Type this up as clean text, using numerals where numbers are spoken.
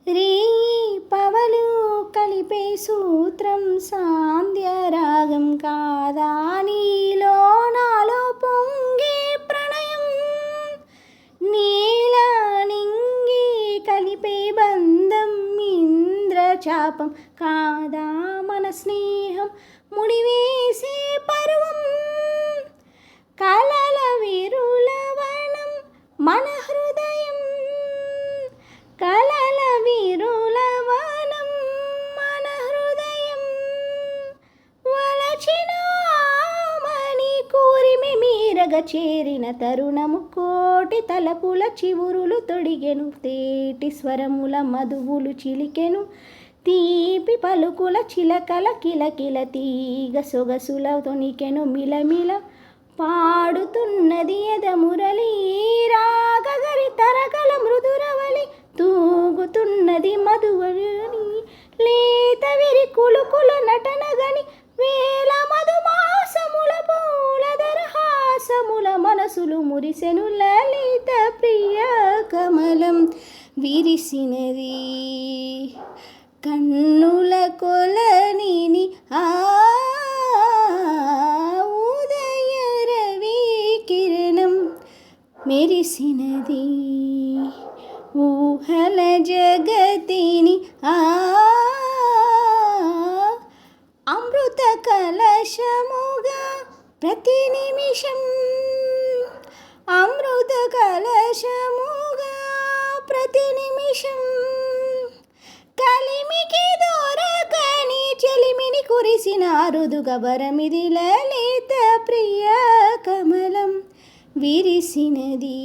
రేయి పవలు కలిపే సూత్రం సాంధ్యరాగం కాదా నీలో నాలో పొంగే ప్రణయం నీల నింగి కలిపే బంధం ఇంద్రచాపం కాదా మన స్నేహం ముడివేసే పర్వం కలల విరులవనం మన హృదయం కలల విరులవనం మన హృదయం వలచిన మణి కోరిమి మీరగ చేరిన తరుణము కోటి తలపుల చివురులు తొడిగెను తేటి స్వరముల మధువులు చిలికెను తీపి పలుకుల చిలకల కిలకిల తీగ సొగసుల తొనికెను మిలమిల పాడుతున్నది ఎదమురళి రాగగరి తరగల మృదురవలి తూగుతున్నది మధువని లేత విరి కులుకుల నటనగని వేల మధుమాసముల పూల దరహాసముల మనసులు మురిసెను లలిత ప్రియ కమలం విరిసినది కన్నుల కొలనిని ఉదయ రవి కిరణం మెరిసినది ఊహల జగతిని అమృత కలశముగా ప్రతి నిమిషం అమృత కలశముగా ప్రతి నిమిషం కలిమికి దొరకని చెలిమిని కురిసిన అరుదుగా వరమిది లలిత ప్రియ కమలం విరిసినది.